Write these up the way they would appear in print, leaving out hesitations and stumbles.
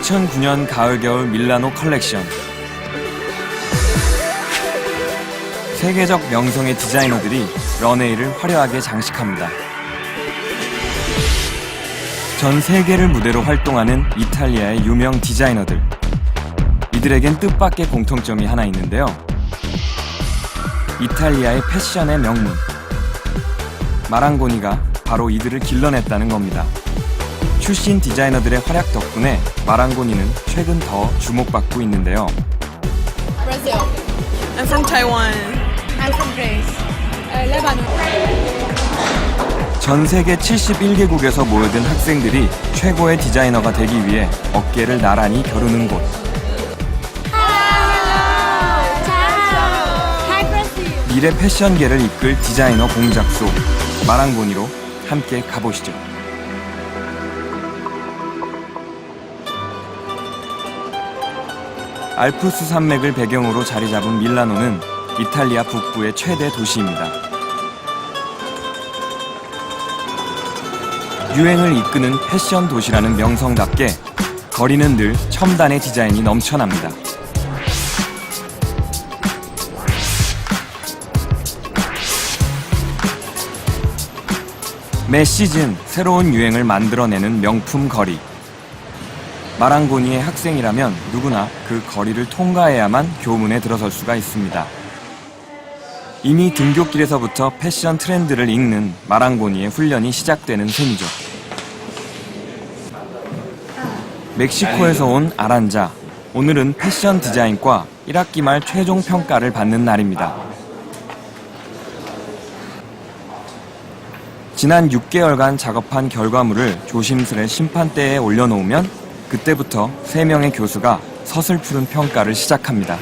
2009년 가을-겨울 밀라노 컬렉션. 세계적 명성의 디자이너들이 런웨이를 화려하게 장식합니다. 전 세계를 무대로 활동하는 이탈리아의 유명 디자이너들. 이들에겐 뜻밖의 공통점이 하나 있는데요. 이탈리아의 패션의 명문. 마랑고니가 바로 이들을 길러냈다는 겁니다. 출신 디자이너들의 활약 덕분에 마랑고니는 최근 더 주목받고 있는데요. Brazil. I'm from Taiwan. I'm from Greece. Lebanon. 전 세계 71개국에서 모여든 학생들이 최고의 디자이너가 되기 위해 어깨를 나란히 겨루는 곳. 미래 패션계를 이끌 디자이너 공작소 마랑고니로 함께 가보시죠. 알프스 산맥을 배경으로 자리 잡은 밀라노는 이탈리아 북부의 최대 도시입니다. 유행을 이끄는 패션 도시라는 명성답게 거리는 늘 첨단의 디자인이 넘쳐납니다. 매 시즌 새로운 유행을 만들어내는 명품 거리. 마랑고니의 학생이라면 누구나 그 거리를 통과해야만 교문에 들어설 수가 있습니다. 이미 등굣길에서부터 패션 트렌드를 읽는 마랑고니의 훈련이 시작되는 셈이죠. 멕시코에서 온 아란자. 오늘은 패션 디자인과 1학기 말 최종 평가를 받는 날입니다. 지난 6개월간 작업한 결과물을 조심스레 심판대에 올려놓으면 그때부터 3명의 교수가 서슬푸른 평가를 시작합니다.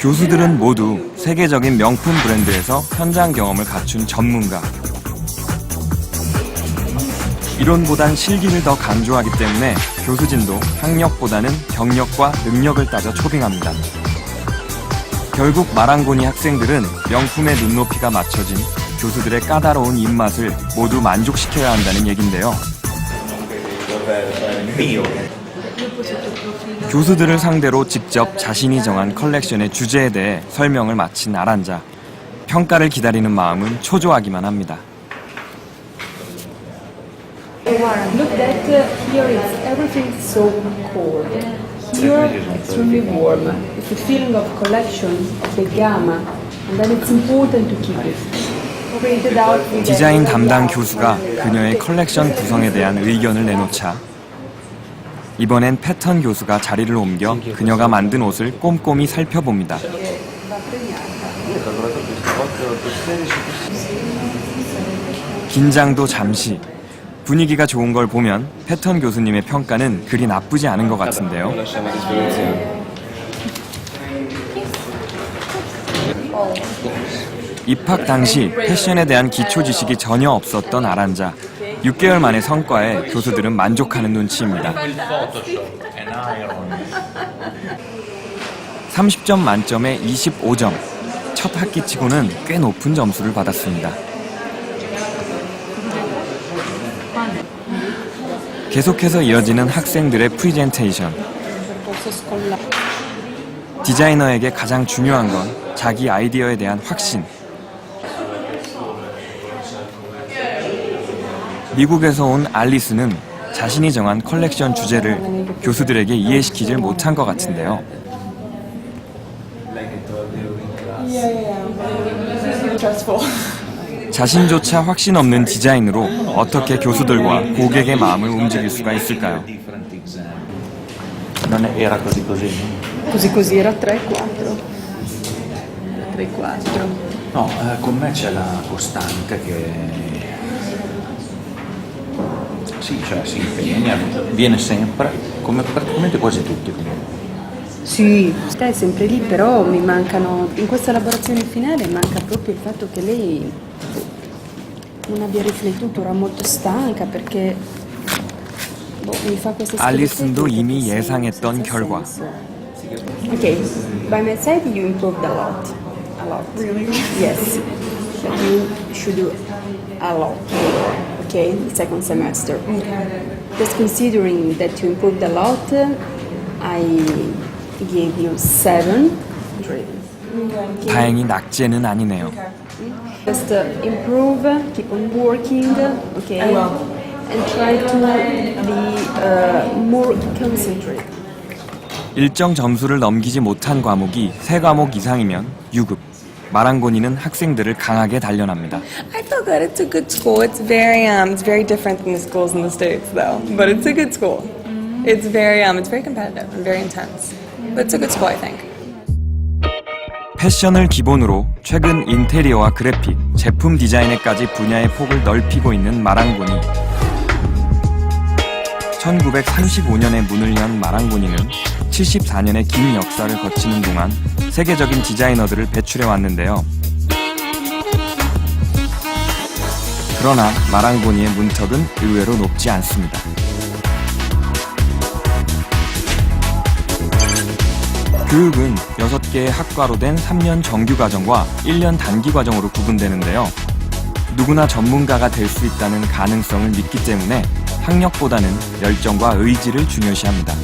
교수들은 모두 세계적인 명품 브랜드에서 현장 경험을 갖춘 전문가. 이론보단 실기를 더 강조하기 때문에 교수진도 학력보다는 경력과 능력을 따져 초빙합니다. 결국 마랑고니 학생들은 명품의 눈높이가 맞춰진 교수들의 까다로운 입맛을 모두 만족시켜야 한다는 얘긴데요. 교수들을 상대로 직접 자신이 정한 컬렉션의 주제에 대해 설명을 마친 아란자. 평가를 기다리는 마음은 초조하기만 합니다. Look that here is everything so cold. Here extremely warm. It's the feeling of collection of the gamma, and then it's important to keep it. 디자인 담당 교수가 그녀의 컬렉션 구성에 대한 의견을 내놓자 이번엔 패턴 교수가 자리를 옮겨 그녀가 만든 옷을 꼼꼼히 살펴봅니다. 긴장도 잠시. 분위기가 좋은 걸 보면 패턴 교수님의 평가는 그리 나쁘지 않은 것 같은데요. 입학 당시 패션에 대한 기초 지식이 전혀 없었던 아란자. 6개월 만의 성과에 교수들은 만족하는 눈치입니다. 30점 만점에 25점. 첫 학기치고는 꽤 높은 점수를 받았습니다. 계속해서 이어지는 학생들의 프리젠테이션. 디자이너에게 가장 중요한 건 자기 아이디어에 대한 확신. 미국에서 온 알리스는 자신이 정한 컬렉션 주제를 교수들에게 이해시키질 못한 것 같은데요. 자신조차 확신 없는 디자인으로 어떻게 교수들과 고객의 마음을 움직일 수가 있을까요? Non era così così. Così così era 3-4. 3-4. No, con me c'è la costante che sì, cioè si impegna, viene sempre, come praticamente quasi tutti comunque. Sì, è sempre lì, però mi mancano, in questa elaborazione finale manca proprio il fatto che lei non abbia riflettuto, era molto stanca perché mi fa queste 알리슨도 이미 예상했던 결과. Okay, by my side you improved a lot. A lot. Really? Yes. But you should do a lot more. okay, the second semester. Just considering that you improved a lot, I gave you 7. 다행히 낙제는 아니네요. Just improve, keep on working, okay, and try to be more concentrated. 일정 점수를 넘기지 못한 과목이 3과목 이상이면 유급. 마랑고니는 학생들을 강하게 단련합니다. I feel good. It's a good school. It's very different than the schools in the States, though. But it's a good school. It's very competitive and very intense. But it's a good school, I think. 패션을 기본으로 최근 인테리어와 그래픽, 제품 디자인에까지 분야의 폭을 넓히고 있는 마랑고니. 1935년에 문을 연 마랑고니는 74년의 긴 역사를 거치는 동안 세계적인 디자이너들을 배출해 왔는데요. 그러나 마랑고니의 문턱은 의외로 높지 않습니다. 교육은 6개의 학과로 된 3년 정규과정과 1년 단기과정으로 구분되는데요. 누구나 전문가가 될 수 있다는 가능성을 믿기 때문에 학력보다는 열정과 의지를 중요시합니다.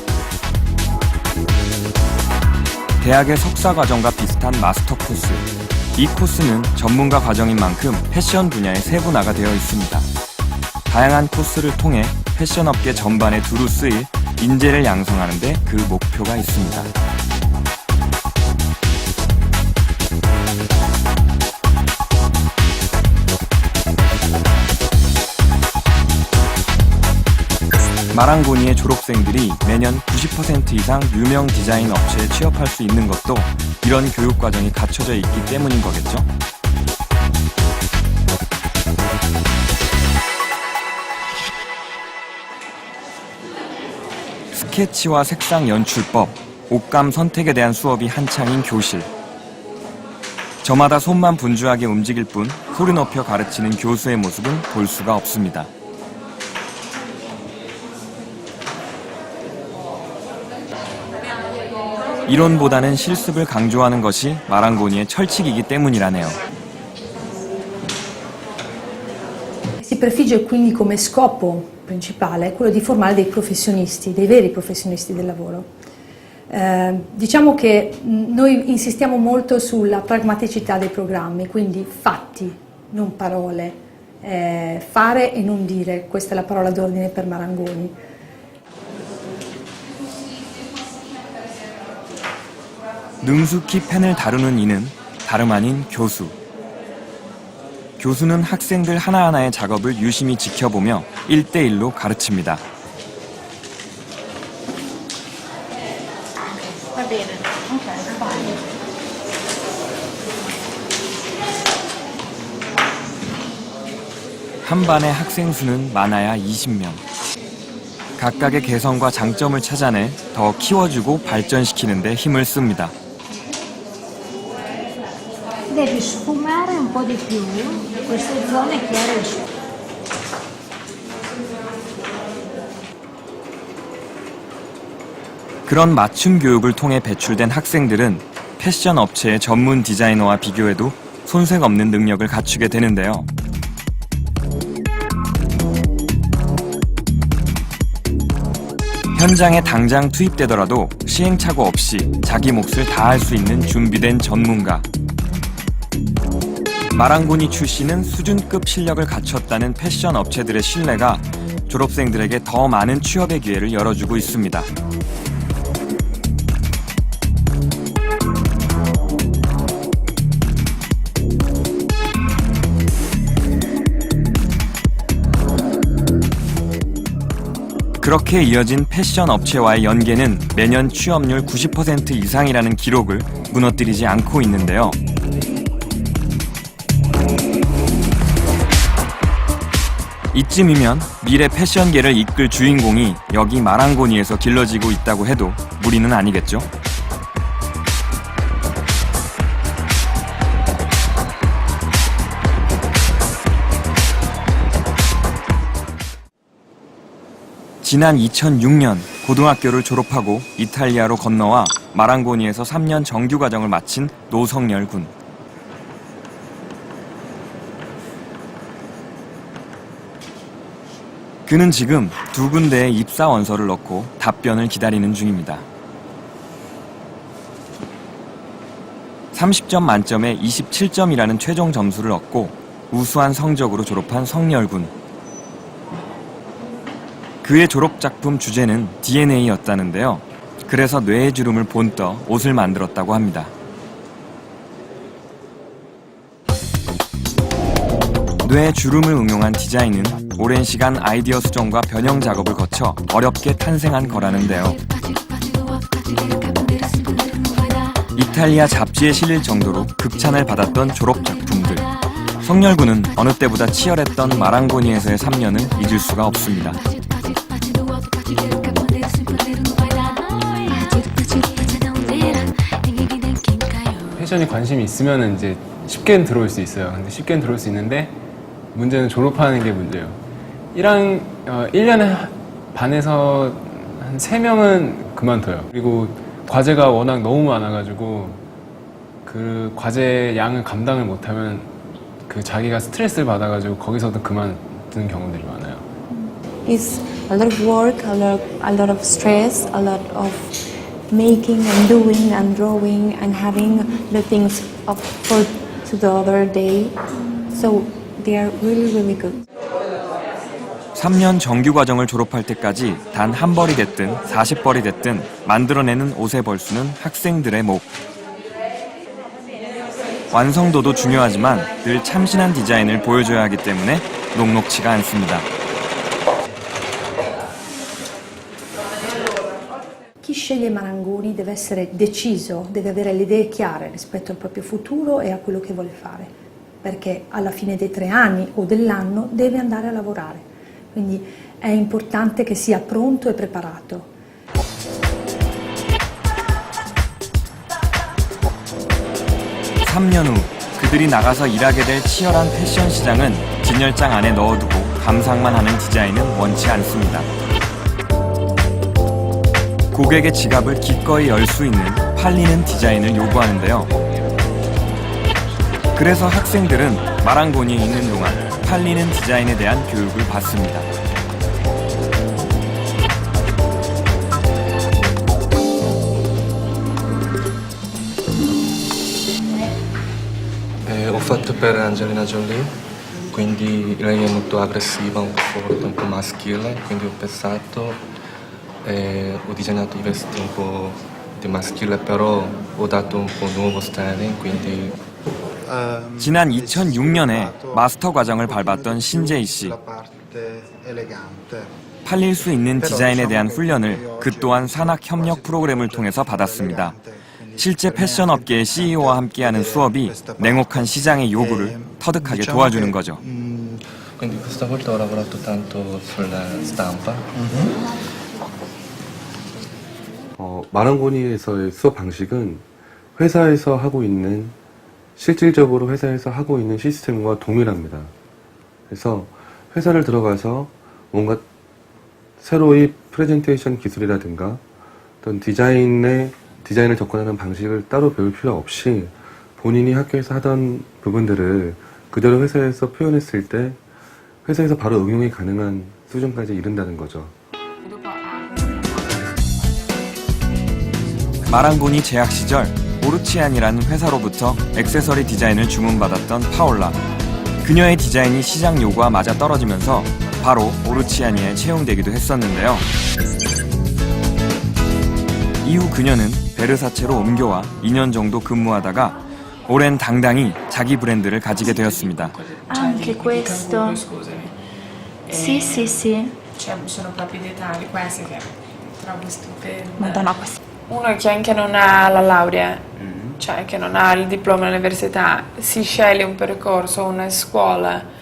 대학의 석사과정과 비슷한 마스터 코스. 이 코스는 전문가 과정인 만큼 패션 분야에 세분화가 되어 있습니다. 다양한 코스를 통해 패션 업계 전반에 두루 쓰일 인재를 양성하는 데 그 목표가 있습니다. 마랑고니의 졸업생들이 매년 90% 이상 유명 디자인 업체에 취업할 수 있는 것도 이런 교육 과정이 갖춰져 있기 때문인 거겠죠? 스케치와 색상 연출법, 옷감 선택에 대한 수업이 한창인 교실. 저마다 손만 분주하게 움직일 뿐 소리 높여 가르치는 교수의 모습은 볼 수가 없습니다. 이론보다는 실습을 강조하는 것이 마랑고니의 철칙이기 때문이라네요. Si prefigge quindi come scopo principale quello di formare dei professionisti, dei veri professionisti del lavoro. Diciamo che noi insistiamo molto sulla pragmaticità dei programmi, quindi fatti, non parole, fare e non dire, questa è la parola d'ordine per Marangoni. 능숙히 펜을 다루는 이는 다름 아닌 교수. 교수는 학생들 하나하나의 작업을 유심히 지켜보며 1대1로 가르칩니다. 한 반의 학생 수는 많아야 20명. 각각의 개성과 장점을 찾아내 더 키워주고 발전시키는 데 힘을 씁니다. Devi sfumare un po' di più queste zone chiare e scure. 그런 맞춤 교육을 통해 배출된 학생들은 패션 업체의 전문 디자이너와 비교해도 손색 없는 능력을 갖추게 되는데요. 현장에 당장 투입되더라도 시행착오 없이 자기 몫을 다할 수 있는 준비된 전문가. 마랑고니 출신은 수준급 실력을 갖췄다는 패션 업체들의 신뢰가 졸업생들에게 더 많은 취업의 기회를 열어주고 있습니다. 그렇게 이어진 패션 업체와의 연계는 매년 취업률 90% 이상이라는 기록을 무너뜨리지 않고 있는데요. 이쯤이면 미래 패션계를 이끌 주인공이 여기 마랑고니에서 길러지고 있다고 해도 무리는 아니겠죠? 지난 2006년 고등학교를 졸업하고 이탈리아로 건너와 마랑고니에서 3년 정규과정을 마친 노성열 군. 그는 지금 2군데의 입사 원서를 넣고 답변을 기다리는 중입니다. 30점 만점에 27점이라는 최종 점수를 얻고 우수한 성적으로 졸업한 성렬군. 그의 졸업작품 주제는 DNA였다는데요. 그래서 뇌의 주름을 본떠 옷을 만들었다고 합니다. 뇌의 주름을 응용한 디자인은 오랜 시간 아이디어 수정과 변형 작업을 거쳐 어렵게 탄생한 거라는데요. 이탈리아 잡지에 실릴 정도로 극찬을 받았던 졸업작품들. 성렬군은 어느 때보다 치열했던 마랑고니에서의 3년을 잊을 수가 없습니다. 패션에 관심이 있으면 이제 쉽게는 들어올 수 있어요. 근데 쉽게는 들어올 수 있는데 문제는 졸업하는 게 문제예요. 1년에 반에서 한 3명은 그만둬요. 그리고 과제가 워낙 너무 많아가지고 그 과제 양을 감당을 못하면 그 자기가 스트레스를 받아가지고 거기서도 그만두는 경우들이 많아요. It's a lot of work, a lot of stress, a lot of making and doing and drawing and having the things up for to the other day. So they are really, really good. 3년 정규 과정을 졸업할 때까지 단 한 벌이 됐든 40벌이 됐든 만들어내는 옷의 벌수는 학생들의 목. 완성도도 중요하지만 늘 참신한 디자인을 보여줘야 하기 때문에 녹록치가 않습니다. Chi sceglie Marangoni deve essere deciso, deve avere le idee chiare rispetto al proprio futuro e a quello che vuole fare, perché alla fine dei 3 anni o dell'anno deve andare a lavorare. Quindi è importante che sia pronto e preparato. (3년) 후 그들이 나가서 일하게 될 치열한 패션 시장은 진열장 안에 넣어두고 감상만 하는 디자인은 원치 않습니다. 고객의 지갑을 기꺼이 열 수 있는 팔리는 디자인을 요구하는데요. 그래서 학생들은 마랑고니에 있는 동안 팔리는 디자인에 대한 교육을 받습니다. Ho fatto per Angelina Jolie, quindi lei è molto aggressiva, un po' forte, un po' maschile, quindi ho pensato e ho disegnato i vestiti un po' di maschile, però ho dato un po' nuovo styling, quindi 지난 2006년에 마스터 과정을 밟았던 신재희 씨. 팔릴 수 있는 디자인에 대한 훈련을 그 또한 산학 협력 프로그램을 통해서 받았습니다. 실제 패션 업계의 CEO와 함께하는 수업이 냉혹한 시장의 요구를 터득하게 도와주는 거죠. quindi questa volta ho lavorato tanto sulla stampa. 마랑고니에서의 수업 방식은 회사에서 하고 있는 실질적으로 회사에서 하고 있는 시스템과 동일합니다. 그래서 회사를 들어가서 뭔가 새로이 프레젠테이션 기술이라든가 어떤 디자인을 접근하는 방식을 따로 배울 필요 없이 본인이 학교에서 하던 부분들을 그대로 회사에서 표현했을 때 회사에서 바로 응용이 가능한 수준까지 이른다는 거죠. 마랑고니 재학 시절 오르치안이라는 회사로부터 액세서리 디자인을 주문받았던 파올라. 그녀의 디자인이 시장 요구와 맞아 떨어지면서 바로 오르치아니에 채용되기도 했었는데요. 이후 그녀는 베르사체로 옮겨와 2년 정도 근무하다가 올해는 당당히 자기 브랜드를 가지게 되었습니다. Anche questo. Sì, sì, sì. Sono proprio i dettagli questi che trovo stupendi. Madonna, questo. Uno che anche non ha la laurea, cioè che non ha il diploma all'università, si sceglie un percorso, una scuola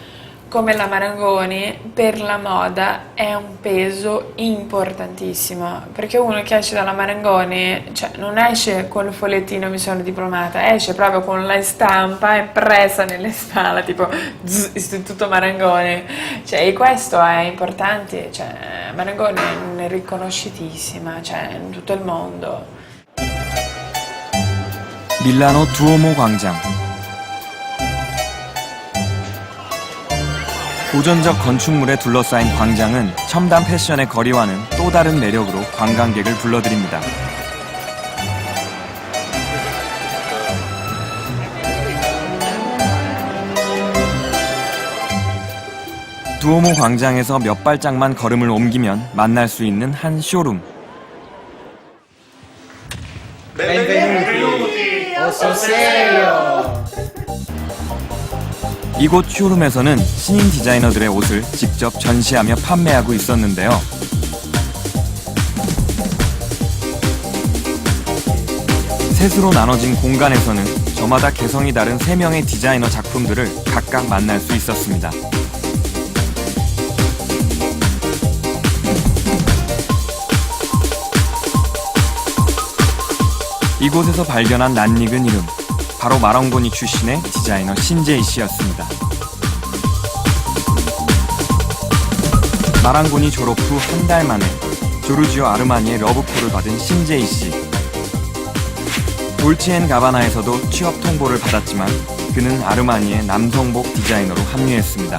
come la Marangoni per la moda è un peso importantissimo, perché uno che esce dalla Marangoni, cioè, non esce con il fogliettino mi sono diplomata, esce proprio con la stampa impressa nelle spalle, tipo Istituto Marangoni, cioè, e questo è importante, cioè, Marangoni è riconosciutissima, cioè, in tutto il mondo. 밀라노 두오모 광장. 고전적 건축물에 둘러싸인 광장은 첨단 패션의 거리와는 또 다른 매력으로 관광객을 불러들입니다. 두오모 광장에서 몇 발짝만 걸음을 옮기면 만날 수 있는 한 쇼룸. 이곳 쇼룸에서는 신인 디자이너들의 옷을 직접 전시하며 판매하고 있었는데요. 셋으로 나눠진 공간에서는 저마다 개성이 다른 3명의 디자이너 작품들을 각각 만날 수 있었습니다. 이곳에서 발견한 낯익은 이름, 바로 마랑고니 출신의 디자이너 신제이 씨였습니다. 마랑고니 졸업 후 한 달 만에 조르지오 아르마니의 러브콜을 받은 신제이 씨. 돌치앤가바나에서도 취업 통보를 받았지만 그는 아르마니의 남성복 디자이너로 합류했습니다.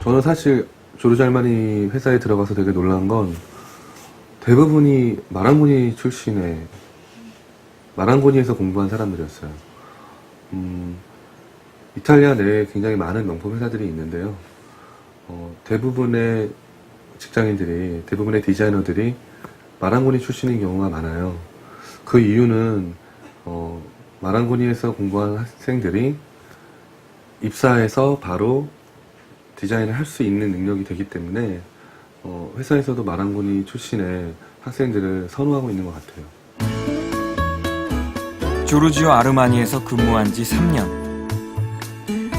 저는 사실 조르지 아르마니 회사에 들어가서 되게 놀란 건 대부분이 마랑고니 출신의 마랑고니에서 공부한 사람들이었어요. 이탈리아 내에 굉장히 많은 명품 회사들이 있는데요. 대부분의 직장인들이, 대부분의 디자이너들이 마랑고니 출신인 경우가 많아요. 그 이유는 마랑고니에서 공부한 학생들이 입사해서 바로 디자인을 할 수 있는 능력이 되기 때문에 회사에서도 마랑고니 출신의 학생들을 선호하고 있는 것 같아요. 조르지오 아르마니에서 근무한 지 3년.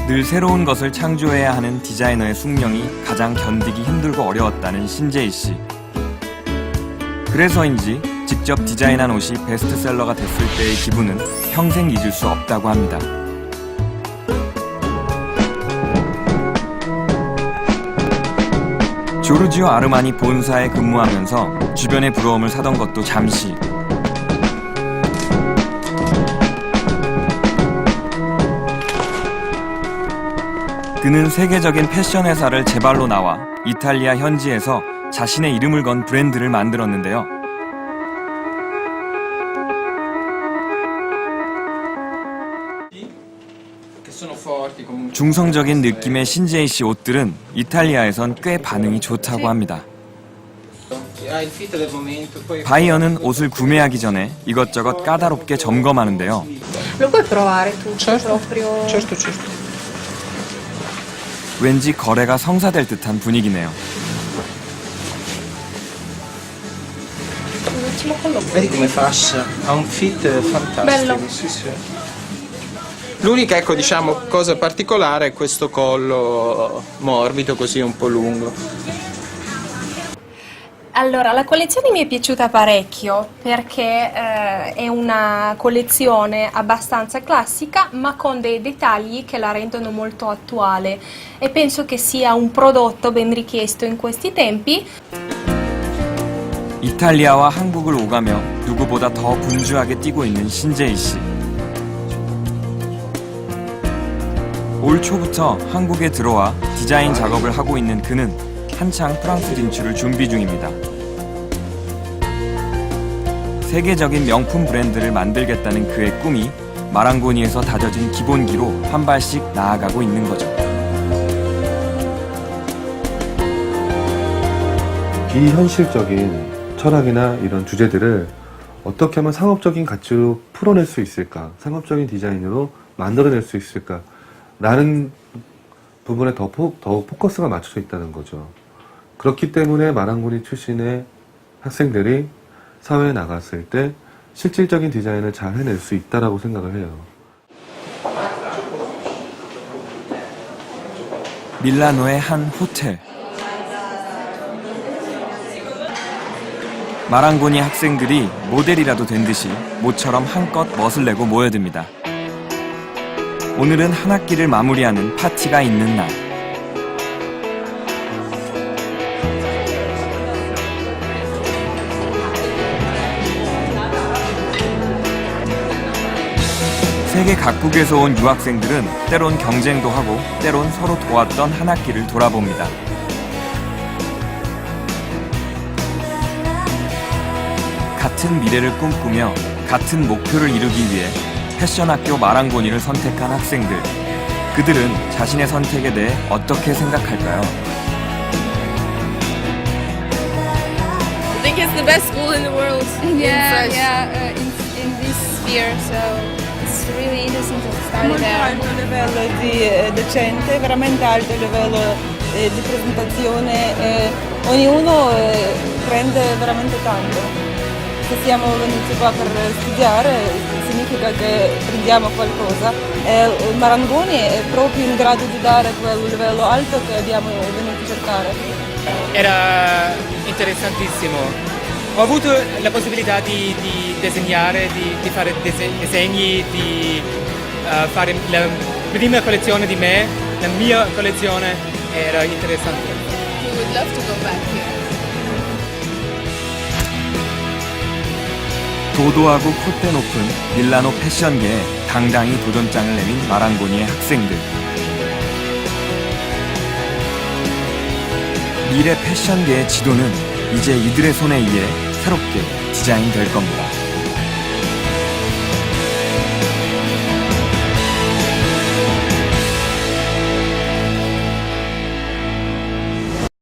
늘 새로운 것을 창조해야 하는 디자이너의 숙명이 가장 견디기 힘들고 어려웠다는 신제이 씨. 그래서인지 직접 디자인한 옷이 베스트셀러가 됐을 때의 기분은 평생 잊을 수 없다고 합니다. 조르지오 아르마니 본사에 근무하면서 주변의 부러움을 사던 것도 잠시. 그는 세계적인 패션 회사를 제발로 나와 이탈리아 현지에서 자신의 이름을 건 브랜드를 만들었는데요. 중성적인 느낌의 신제이 씨 옷들은 이탈리아에선 꽤 반응이 좋다고 합니다. 바이어는 옷을 구매하기 전에 이것저것 까다롭게 점검하는데요. Lo puoi provare tu? Certo. Proprio... Certo, certo. 왠지 거래가 성사될 듯한 분위기네요. Vedi come fascia, ha un fit fantastico. Bello. Sì, sì. L'unica, ecco, diciamo, cosa particolare è questo collo morbido, così un po' lungo. Allora, la collezione mi è piaciuta parecchio perché è una collezione abbastanza classica ma con dei dettagli che la rendono molto attuale e penso che sia un prodotto ben richiesto in questi tempi. 이탈리아와 한국을 오가며 누구보다 더 분주하게 뛰고 있는 신제이 씨. 올 초부터 한국에 들어와 디자인 작업을 하고 있는 그는 한창 프랑스 진출을 준비 중입니다. 세계적인 명품 브랜드를 만들겠다는 그의 꿈이 마랑고니에서 다져진 기본기로 한 발씩 나아가고 있는 거죠. 비현실적인 철학이나 이런 주제들을 어떻게 하면 상업적인 가치로 풀어낼 수 있을까, 상업적인 디자인으로 만들어낼 수 있을까 라는 부분에 더욱 포커스가 맞춰져 있다는 거죠. 그렇기 때문에 마랑고니 출신의 학생들이 사회에 나갔을 때 실질적인 디자인을 잘 해낼 수 있다라고 생각을 해요. 밀라노의 한 호텔. 마랑고니 학생들이 모델이라도 된 듯이 모처럼 한껏 멋을 내고 모여듭니다. 오늘은 한 학기를 마무리하는 파티가 있는 날. 세계 각국에서 온 유학생들은 때론 경쟁도 하고 때론 서로 도왔던 한 학기를 돌아봅니다. 같은 미래를 꿈꾸며 같은 목표를 이루기 위해 패션학교 마랑고니를 선택한 학생들. 그들은 자신의 선택에 대해 어떻게 생각할까요? I think it's the best school in the world. In this sphere, so it's really interesting to study Molto there. alto il livello di docente, veramente alto il livello di presentazione, ognuno prende veramente tanto. Se siamo venuti qua per studiare significa che prendiamo qualcosa e Marangoni è proprio in grado di dare quel livello alto che abbiamo venuto a cercare. Era interessantissimo. Ho avuto la possibilità di disegnare, di fare disegni, di fare la prima collezione di me, la mia collezione, era interessante. We would love to go back here. 도도하고 콧대 높은 밀라노 패션계에 당당히 도전장을 내민 마랑고니의 학생들. 미래 패션계의 지도는 이제 이들의 손에 의해 새롭게 디자인될 겁니다.